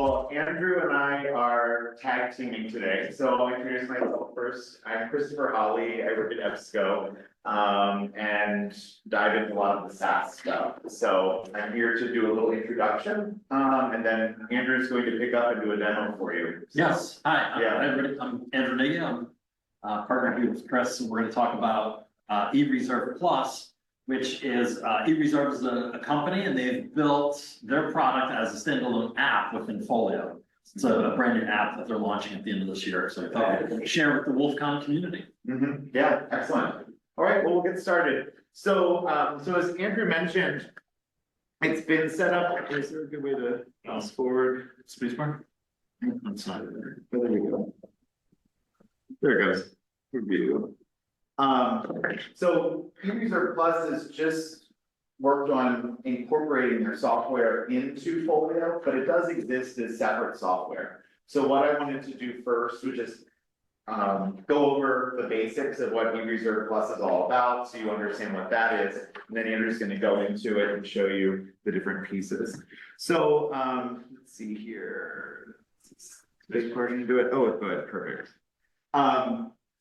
So Andrew and I are tag teaming today. So I'll introduce myself first. I'm Christopher Holly. I work at EBSCO and dive into a lot of the SaaS stuff. So I'm here to do a little introduction, and then Andrew's going to pick up and do a demo for you. So, yes. Hi, yeah. I'm Andrew Niggy. I'm partnered here with Chris, and we're going to talk about eReserve Plus, which is eReserve is a company, and they've built their product as a standalone app within FOLIO. It's a brand new app that they're launching at the end of this year. So I thought I'd share with the WOLFcon community. Yeah, excellent. All right, well, we'll get started. So, as Andrew mentioned, it's been set up. Is there a good way to mouse forward? Spacebar? That's not there. There we go. There it goes. Review. So eReserve Plus has just worked on incorporating their software into FOLIO, but it does exist as separate software. So what I wanted to do first was just go over the basics of what eReserve Plus is all about, so you understand what that is. And then Andrew's going to go into it and show you the different pieces. So let's see here. Big part to do it. Oh, good, perfect.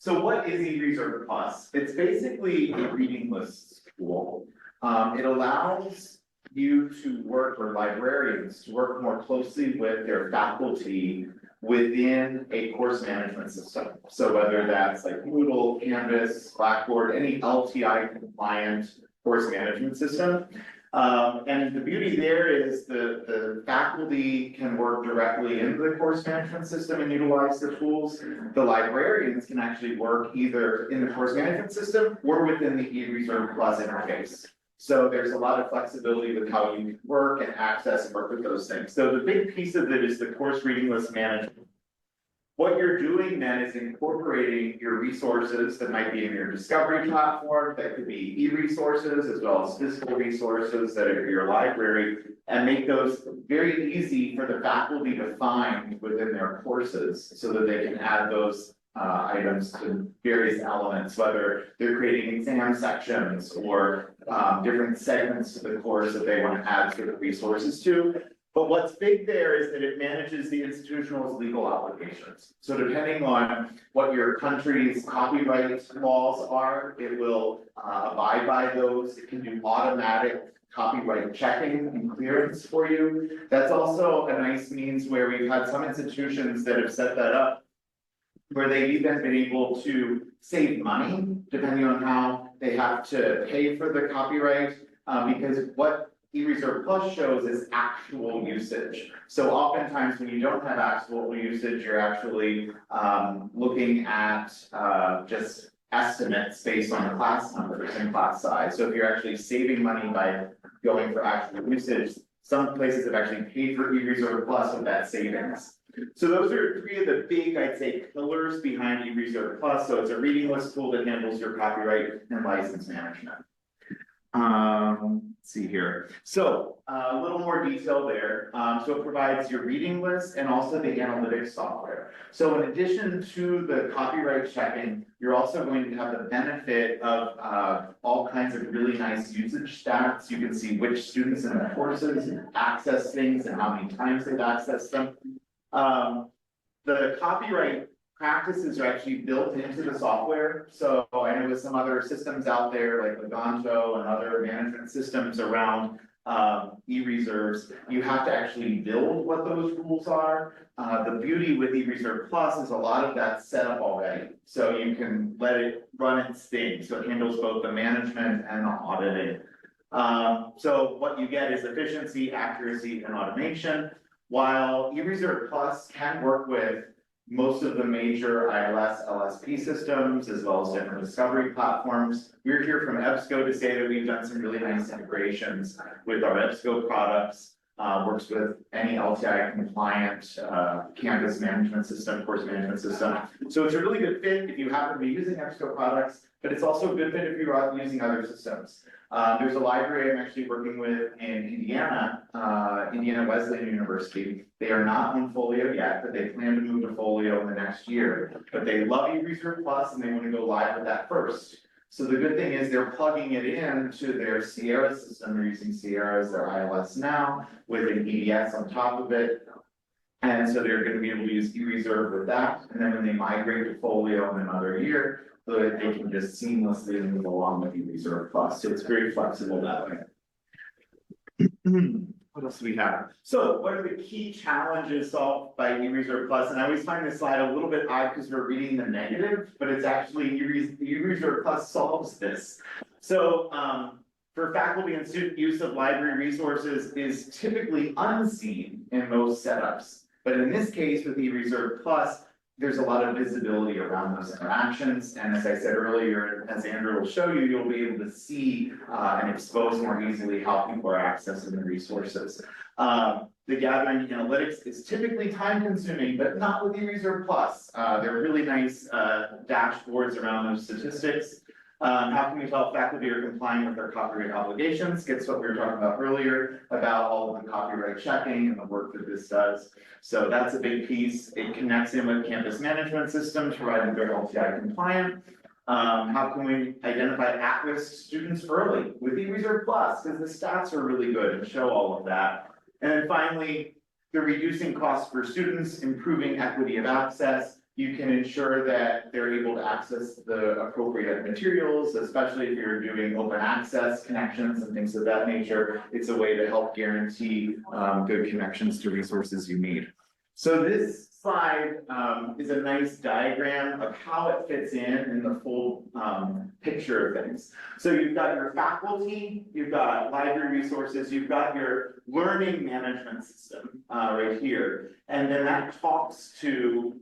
So what is eReserve Plus? It's basically a reading list tool. It allows you to work, or librarians to work more closely with their faculty within a course management system. So whether that's like Moodle, Canvas, Blackboard, any LTI compliant course management system. And the beauty there is the faculty can work directly into the course management system and utilize the tools. The librarians can actually work either in the course management system or within the eReserve Plus interface. So there's a lot of flexibility with how you can work and access and work with those things. So the big piece of it is the course reading list management. What you're doing then is incorporating your resources that might be in your discovery platform, that could be e-resources as well as physical resources that are in your library, and make those very easy for the faculty to find within their courses so that they can add those items to various elements, whether they're creating exam sections or different segments to the course that they want to add sort of resources to. But what's big there is that it manages the institutional's legal obligations. So depending on what your country's copyright laws are, it will abide by those. It can do automatic copyright checking and clearance for you. That's also a nice means where we've had some institutions that have set that up, where they've even been able to save money depending on how they have to pay for the copyright, because what eReserve Plus shows is actual usage. So oftentimes when you don't have actual usage, you're actually looking at just estimates based on class numbers and class size. So if you're actually saving money by going for actual usage, some places have actually paid for eReserve Plus with that savings. So those are three of the big, I'd say, pillars behind eReserve Plus. So it's a reading list tool that handles your copyright and license management. Let's see here. So a little more detail there. So it provides your reading list and also the analytics software. So in addition to the copyright checking, you're also going to have the benefit of all kinds of really nice usage stats. You can see which students in the courses access things and how many times they've accessed them. The copyright practices are actually built into the software. So I know with some other systems out there like Leganto and other management systems around eReserves, you have to actually build what those rules are. The beauty with eReserve Plus is a lot of that's set up already. So you can let it run its thing. So it handles both the management and the auditing. So what you get is efficiency, accuracy, and automation. While eReserve Plus can work with most of the major ILS, LSP systems, as well as different discovery platforms. We're here from EBSCO to say that we've done some really nice integrations with our EBSCO products, works with any LTI compliant Canvas management system, course management system. So it's a really good fit if you happen to be using EBSCO products, but it's also a good fit if you're out using other systems. There's a library I'm actually working with in Indiana, Indiana Wesleyan University. They are not on FOLIO yet, but they plan to move to FOLIO in the next year. But they love eReserve Plus and they want to go live with that first. So the good thing is they're plugging it into their Sierra system. They're using Sierra as their ILS now with an EDS on top of it. And so they're gonna be able to use eReserve with that, and then when they migrate to Folio in another year, so that they can just seamlessly move along with eReserve Plus, so it's very flexible that way. What else do we have? So what are the key challenges solved by eReserve Plus? And I always find this slide a little bit odd because we're reading the negative, but it's actually eReserve Plus solves this. So for faculty and student use of library resources is typically unseen in most setups. But in this case with eReserve Plus, there's a lot of visibility around those interactions. And as I said earlier, as Andrew will show you, you'll be able to see and expose more easily how people are accessing the resources. The gathering analytics is typically time consuming, but not with eReserve Plus. There are really nice dashboards around those statistics. How can we tell faculty are complying with their copyright obligations? Gets what we were talking about earlier about all of the copyright checking and the work that this does. So that's a big piece. It connects in with campus management systems, providing they're LTI compliant. How can we identify at-risk students early with eReserve Plus? Because the stats are really good and show all of that. And then finally, the reducing costs for students, improving equity of access. You can ensure that they're able to access the appropriate materials, especially if you're doing open access connections and things of that nature. It's a way to help guarantee good connections to resources you need. So this slide is a nice diagram of how it fits in the full picture of things. So you've got your faculty, you've got library resources, you've got your learning management system right here. And then that talks to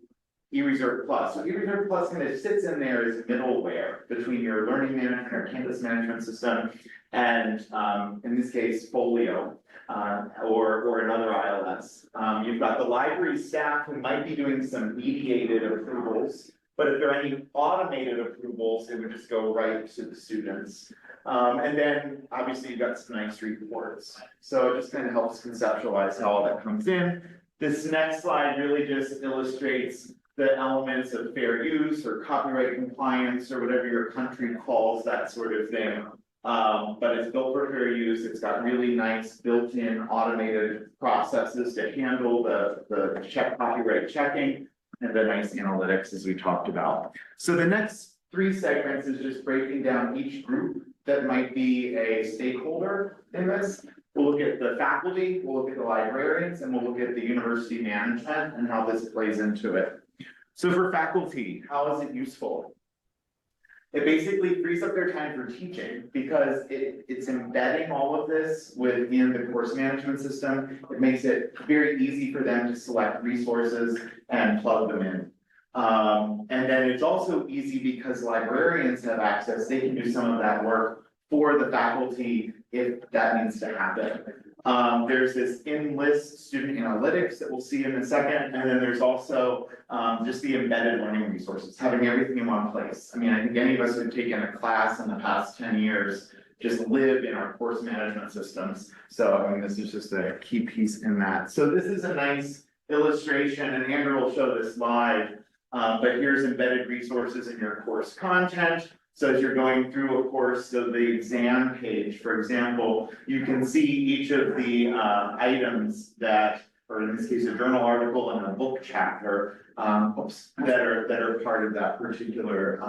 eReserve Plus. So eReserve Plus kind of sits in there as middleware between your learning management or campus management system and in this case, Folio or another ILS. You've got the library staff who might be doing some mediated approvals, but if there are any automated approvals, it would just go right to the students. And then obviously you've got some nice reports. So it just kind of helps conceptualize how all that comes in. This next slide really just illustrates the elements of fair use or copyright compliance or whatever your country calls that sort of thing. But it's built for fair use. It's got really nice built-in automated processes to handle the copyright checking and the nice analytics as we talked about. So the next 3 segments is just breaking down each group that might be a stakeholder in this. We'll look at the faculty, we'll look at the librarians, and we'll look at the university management and how this plays into it. So for faculty, how is it useful? It basically frees up their time for teaching because it's embedding all of this within the course management system. It makes it very easy for them to select resources and plug them in. And then it's also easy because librarians have access. They can do some of that work for the faculty if that needs to happen. There's this in-list student analytics that we'll see in a second, and then there's also just the embedded learning resources, having everything in one place. I mean, I think any of us who've taken a class in the past 10 years just live in our course management systems. So I mean, this is just a key piece in that. So this is a nice illustration, and Andrew will show this live, but here's embedded resources in your course content. So as you're going through a course, so the exam page, for example, you can see each of the items that, or in this case, a journal article and a book chapter, that are part of that particular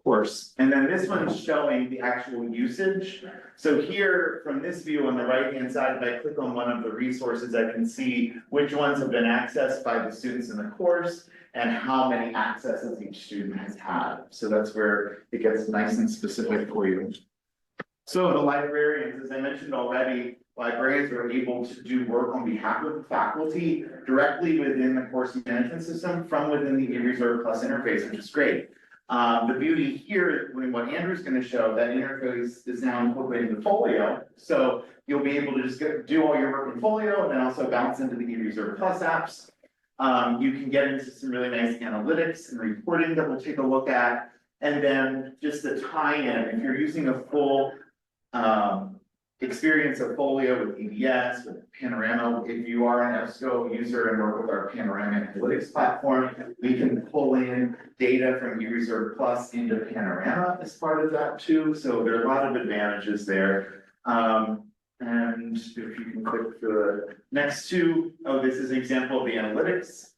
course. And then this one's showing the actual usage. So here, from this view on the right-hand side, if I click on one of the resources, I can see which ones have been accessed by the students in the course and how many accesses each student has had. So that's where it gets nice and specific for you. So the librarians, as I mentioned already, librarians are able to do work on behalf of the faculty directly within the course management system from within the eReserve Plus interface, which is great. The beauty here, what Andrew's going to show, that interface is now incorporating the Folio. So you'll be able to just do all your work in Folio and then also bounce into the eReserve Plus apps. You can get into some really nice analytics and reporting that we'll take a look at. And then just the tie-in, if you're using a full experience of Folio with EBS, with Panorama, if you are an EBSCO user and work with our Panorama analytics platform, we can pull in data from eReserve Plus into Panorama as part of that too. So there are a lot of advantages there. And if you can click through the next two, oh, this is an example of the analytics.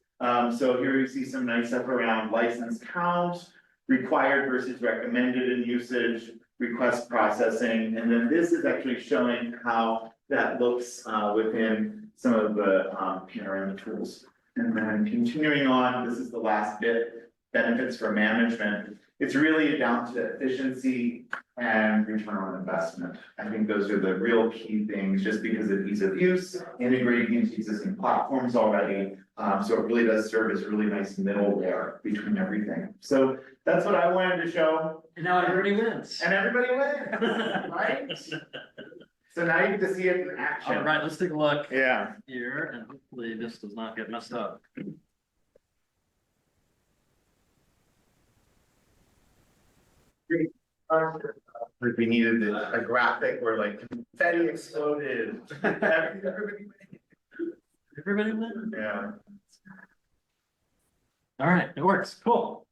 So here you see some nice stuff around license count, required versus recommended in usage, request processing, and then this is actually showing how that looks within some of the panorama tools. And then continuing on, this is the last bit, benefits for management. It's really down to efficiency and return on investment. I think those are the real key things, just because of ease of use, integrating into existing platforms already. So it really does serve as a really nice middleware between everything. So that's what I wanted to show. And now everybody wins. And everybody wins, right? So now you get to see it in action. All right, let's take a look Yeah. here, and hopefully this does not get messed up. Like we needed a graphic where like confetti exploded. Everybody Everybody win? Yeah. All right, it works. Cool.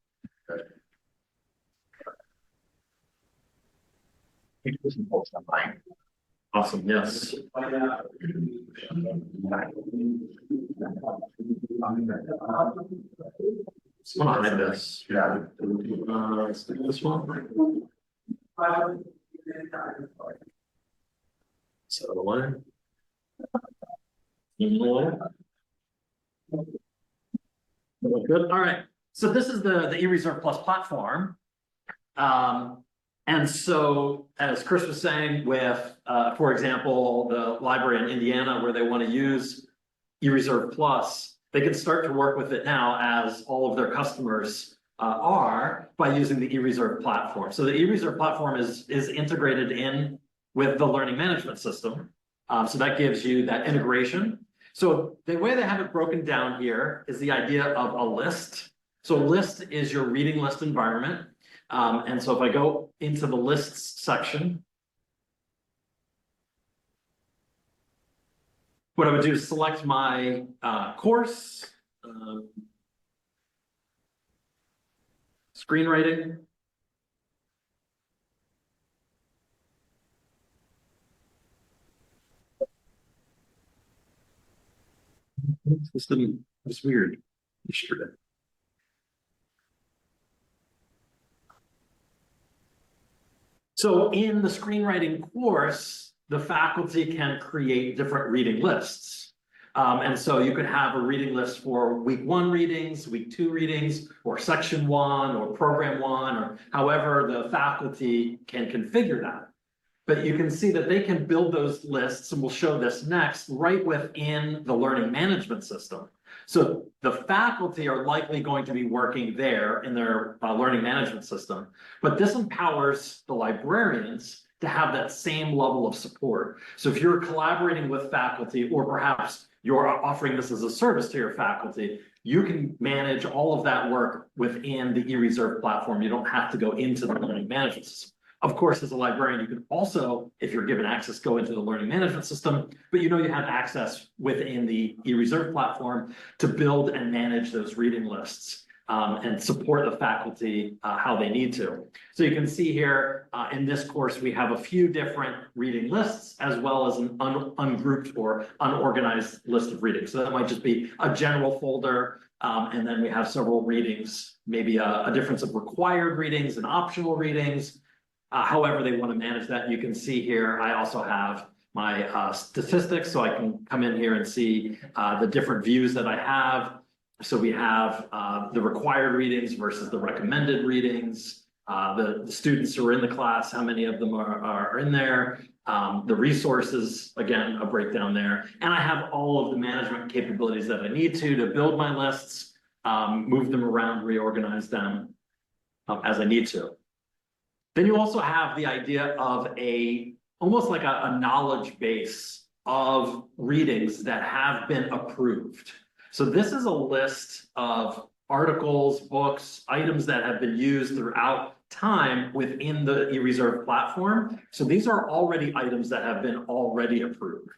Awesome. Yes. Just want to hide this. Yeah. Let's do this one. So the one. Good. All right. So this is the eReserve Plus platform. And so, as Chris was saying, with, for example, the library in Indiana, where they want to use eReserve Plus, they can start to work with it now, as all of their customers are, by using the eReserve platform. So the eReserve platform is integrated in with the learning management system. So that gives you that integration. So the way they have it broken down here is the idea of a list. So a list is your reading list environment. And so if I go into the lists section, what I would do is select my course, screenwriting. This didn't, it's weird yesterday. So in the screenwriting course, the faculty can create different reading lists. And so you could have a reading list for week 1 readings, week 2 readings, or section 1, or program 1, or however the faculty can configure that. But you can see that they can build those lists, and we'll show this next, right within the learning management system. So the faculty are likely going to be working there in their learning management system, but this empowers the librarians to have that same level of support. So if you're collaborating with faculty, or perhaps you're offering this as a service to your faculty, you can manage all of that work within the eReserve platform. You don't have to go into the learning management system. Of course, as a librarian, you can also, if you're given access, go into the learning management system, but you know you have access within the eReserve platform to build and manage those reading lists and support the faculty how they need to. So you can see here in this course, we have a few different reading lists, as well as an ungrouped or unorganized list of readings. So that might just be a general folder. And then we have several readings, maybe a difference of required readings and optional readings. However they want to manage that. You can see here, I also have my statistics, so I can come in here and see the different views that I have. So we have the required readings versus the recommended readings, the students who are in the class, how many of them are in there, the resources, again, a breakdown there. And I have all of the management capabilities that I need to build my lists, move them around, reorganize them as I need to. Then you also have the idea of almost like a knowledge base of readings that have been approved. So this is a list of articles, books, items that have been used throughout time within the eReserve platform. So these are already items that have been already approved.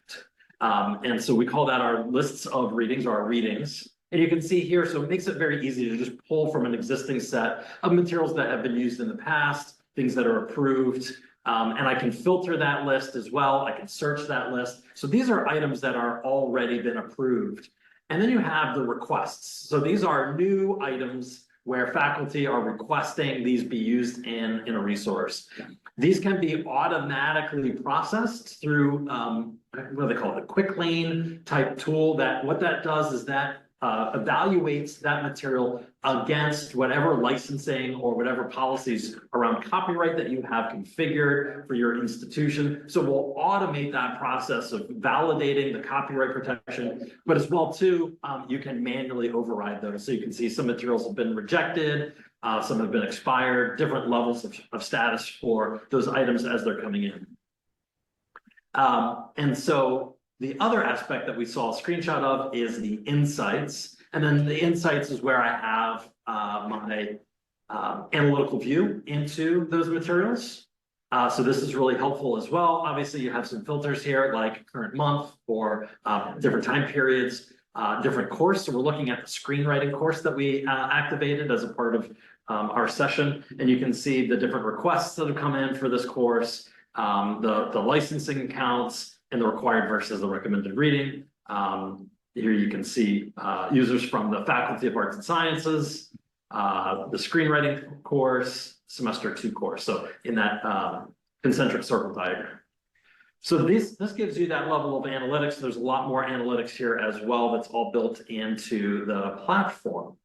And so we call that our lists of readings, or our readings. And you can see here, so it makes it very easy to just pull from an existing set of materials that have been used in the past, things that are approved. And I can filter that list as well. I can search that list. So these are items that are already been approved. And then you have the requests. So these are new items where faculty are requesting these be used in a resource. These can be automatically processed through what do they call it? A quick lane type tool. That what that does is that evaluates that material against whatever licensing or whatever policies around copyright that you have configured for your institution. So we'll automate that process of validating the copyright protection, but as well too, you can manually override those. So you can see some materials have been rejected, some have been expired, different levels of status for those items as they're coming in. And so the other aspect that we saw a screenshot of is the insights. And then the insights is where I have my analytical view into those materials. So this is really helpful as well. Obviously, you have some filters here like current month or different time periods, different course. So we're looking at the screenwriting course that we activated as a part of our session. And you can see the different requests that have come in for this course, the licensing accounts, and the required versus the recommended reading. Here you can see users from the Faculty of Arts and Sciences, the screenwriting course, semester 2 course. So in that concentric circle diagram. So this gives you that level of analytics. There's a lot more analytics here as well that's all built into the platform.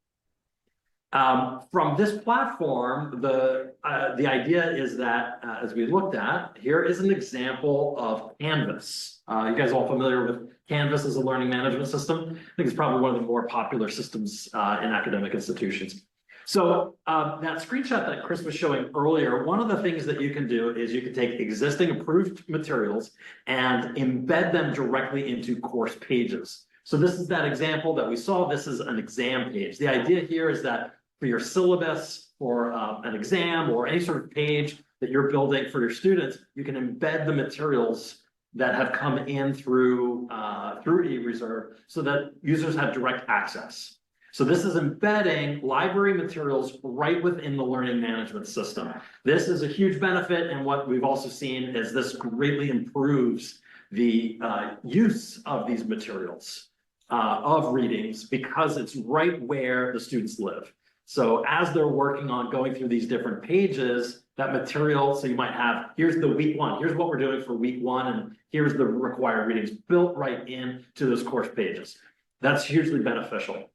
From this platform, the idea is that, as we looked at, here is an example of Canvas. You guys all familiar with Canvas as a learning management system? I think it's probably one of the more popular systems in academic institutions. So that screenshot that Chris was showing earlier, one of the things that you can do is you can take existing approved materials and embed them directly into course pages. So this is that example that we saw. This is an exam page. The idea here is that for your syllabus or an exam or any sort of page that you're building for your students, you can embed the materials that have come in through eReserve so that users have direct access. So this is embedding library materials right within the learning management system. This is a huge benefit, and what we've also seen is this greatly improves the use of these materials of readings because it's right where the students live. So as they're working on going through these different pages, that material, so you might have, here's the week 1, here's what we're doing for week 1, and here's the required readings built right into those course pages. That's hugely beneficial.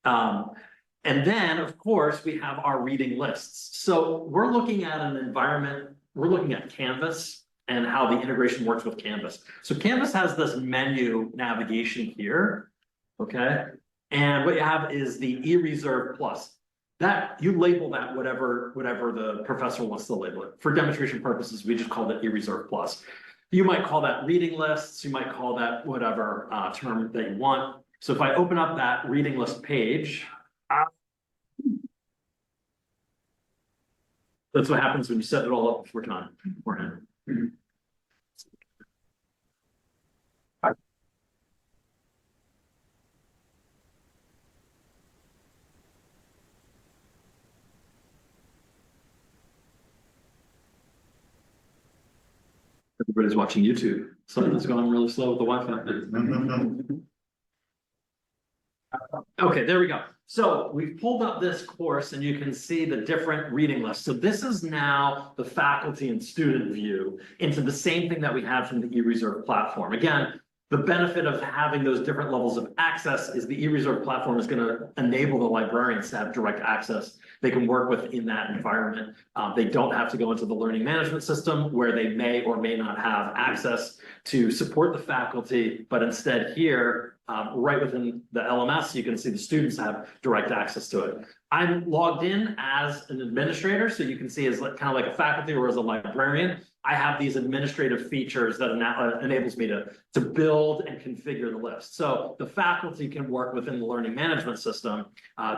And then, of course, we have our reading lists. So we're looking at an environment, we're looking at Canvas and how the integration works with Canvas. So Canvas has this menu navigation here, okay? And what you have is the eReserve Plus. That you label that whatever the professor wants to label it. For demonstration purposes, we just call it eReserve Plus. You might call that reading lists, you might call that whatever term that you want. So if I open up that reading list page, that's what happens when you set it all up beforehand. Everybody's watching YouTube. Something's going really slow with the Wi-Fi. Okay, there we go. So we've pulled up this course and you can see the different reading lists. So this is now the faculty and student view into the same thing that we had from the eReserve platform. Again, the benefit of having those different levels of access is the eReserve platform is going to enable the librarians to have direct access. They can work within that environment. They don't have to go into the learning management system where they may or may not have access to support the faculty, but instead here, right within the LMS, you can see the students have direct access to it. I'm logged in as an administrator, so you can see as kind of like a faculty or as a librarian. I have these administrative features that enables me to build and configure the list. So the faculty can work within the learning management system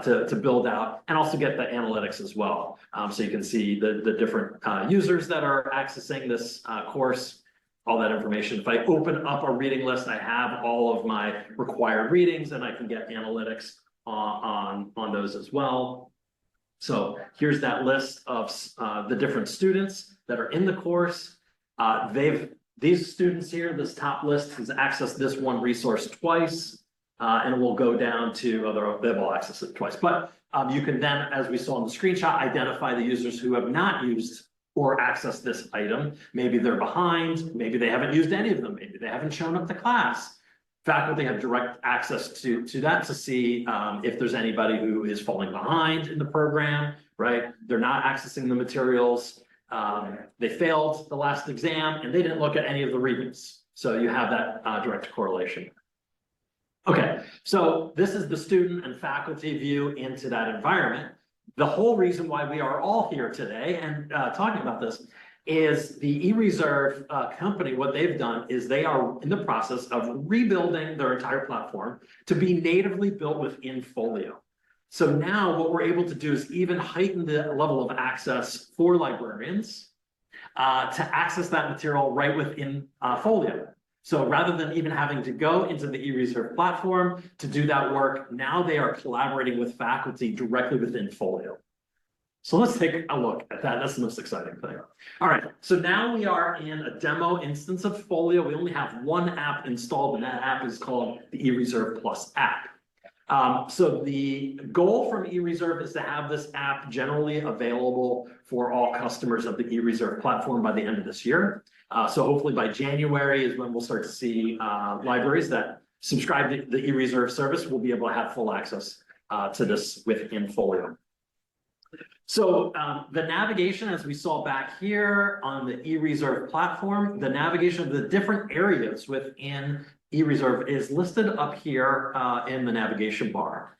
to build out and also get the analytics as well. So you can see the different users that are accessing this course, all that information. If I open up a reading list, I have all of my required readings and I can get analytics on those as well. So here's that list of the different students that are in the course. These students here, this top list has accessed this one resource twice. And we'll go down to other, they've all accessed it twice. But you can then, as we saw in the screenshot, identify the users who have not used or accessed this item. Maybe they're behind, maybe they haven't used any of them, maybe they haven't shown up to class. Faculty have direct access to that to see if there's anybody who is falling behind in the program, right? They're not accessing the materials. They failed the last exam and they didn't look at any of the readings. So you have that direct correlation. Okay, so this is the student and faculty view into that environment. The whole reason why we are all here today and talking about this is the eReserve company. What they've done is they are in the process of rebuilding their entire platform to be natively built within FOLIO. So now what we're able to do is even heighten the level of access for librarians to access that material right within FOLIO. So rather than even having to go into the eReserve platform to do that work, now they are collaborating with faculty directly within FOLIO. So let's take a look at that. That's the most exciting thing. All right, so now we are in a demo instance of FOLIO. We only have one app installed, and that app is called the eReserve Plus app. So the goal from eReserve is to have this app generally available for all customers of the eReserve platform by the end of this year. So hopefully by January is when we'll start to see libraries that subscribe to the eReserve service will be able to have full access to this within FOLIO. So the navigation, as we saw back here on the eReserve platform, the navigation of the different areas within eReserve is listed up here in the navigation bar.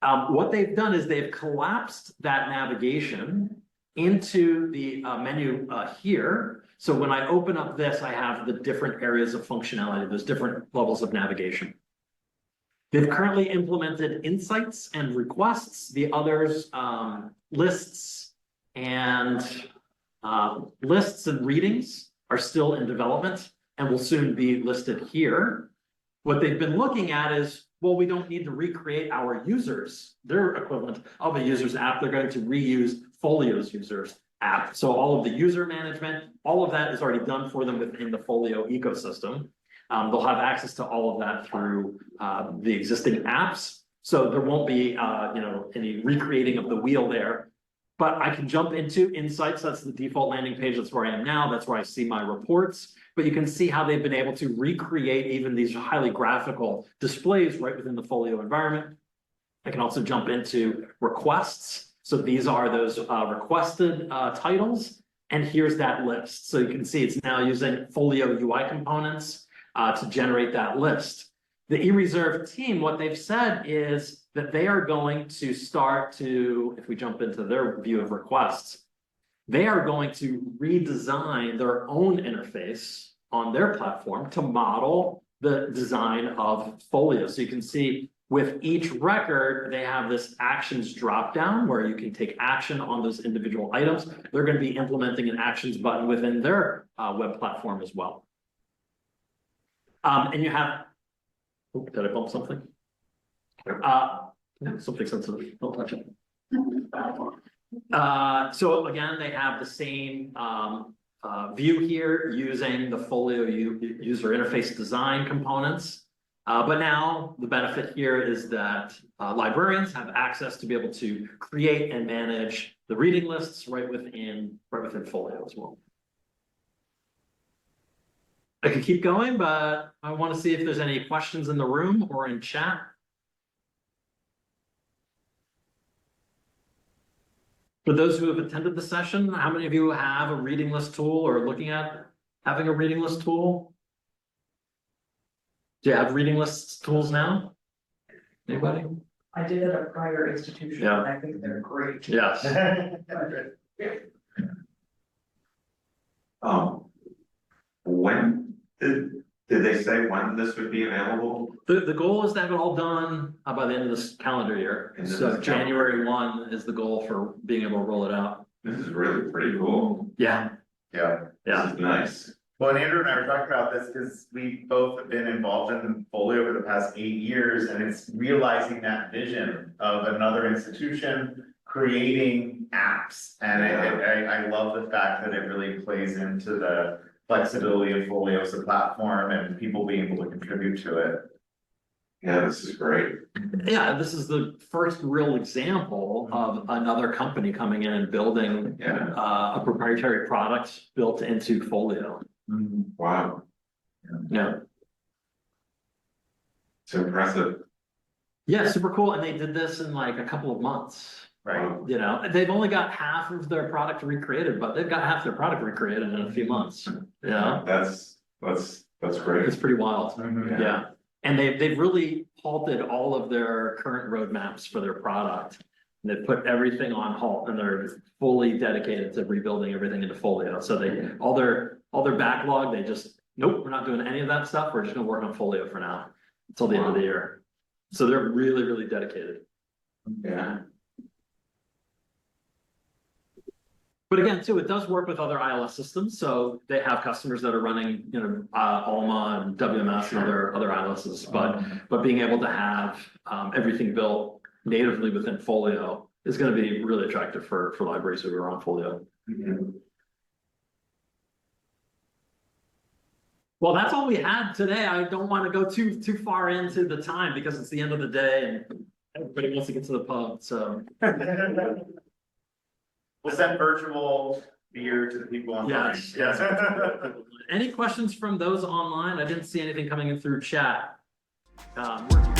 What they've done is they've collapsed that navigation into the menu here. So when I open up this, I have the different areas of functionality, those different levels of navigation. They've currently implemented insights and requests. The others, lists and readings are still in development and will soon be listed here. What they've been looking at is, well, we don't need to recreate our users, their equivalent of a user's app. They're going to reuse FOLIO's users app. So all of the user management, all of that is already done for them within the FOLIO ecosystem. They'll have access to all of that through the existing apps. So there won't be any recreating of the wheel there. But I can jump into Insights. That's the default landing page. That's where I am now. That's where I see my reports. But you can see how they've been able to recreate even these highly graphical displays right within the FOLIO environment. I can also jump into requests. So these are those requested titles. And here's that list. So you can see it's now using FOLIO UI components to generate that list. The eReserve team, what they've said is that they are going to start to, if we jump into their view of requests, they are going to redesign their own interface on their platform to model the design of FOLIO. So you can see with each record, they have this actions drop down where you can take action on those individual items. They're going to be implementing an actions button within their web platform as well. And you have, oh, did I bump something? Something sensitive, don't touch it. So again, they have the same view here using the FOLIO user interface design components. But now the benefit here is that librarians have access to be able to create and manage the reading lists right within FOLIO as well. I could keep going, but I want to see if there's any questions in the room or in chat. For those who have attended the session, how many of you have a reading list tool or are looking at having a reading list tool? Do you have reading list tools now? Anybody? I did at a prior institution, Yeah. and I think they're great. Yes. When did they say when this would be available? The goal is to have it all done by the end of this calendar year. End of So this January 1 is the goal for being able to roll it out. This is really pretty cool. Yeah, Yeah. yeah. This is nice. Well, and Andrew and I were talking about this because we both have been involved in the FOLIO over the past 8 years, and it's realizing that vision of another institution creating apps. And I love the fact that it really plays into the flexibility of Folio as a platform and people being able to contribute to it. Yeah, this is great. Yeah, this is the first real example of another company coming in and building Yeah, a proprietary product built into Folio. wow, Yeah. it's impressive. Yeah, super cool. And they did this in like a couple of months. Right. Wow. You know, they've only got half of their product recreated, but they've got half their product recreated in a few months. Yeah, That's great. it's pretty wild. Mhm. Yeah. And they've really halted all of their current roadmaps for their product. And they've put everything on halt and they're fully dedicated to rebuilding everything into Folio. So all their backlog, they just, nope, we're not doing any of that stuff. We're just gonna work on Folio for now until the end of the year. So they're really, really dedicated. Yeah, But again, too, it does work with other ILS systems. So they have customers that are running, you know, Alma and WMS and other ILSs. But being able to have everything built natively within Folio is going to be really attractive for libraries who are on Folio. Well, that's all we had today. I don't want to go too far into the time because it's the end of the day and everybody wants to get to the pub. So We'll send virtual beer to the people online. yes. Any questions from those online? I didn't see anything coming in through chat. We're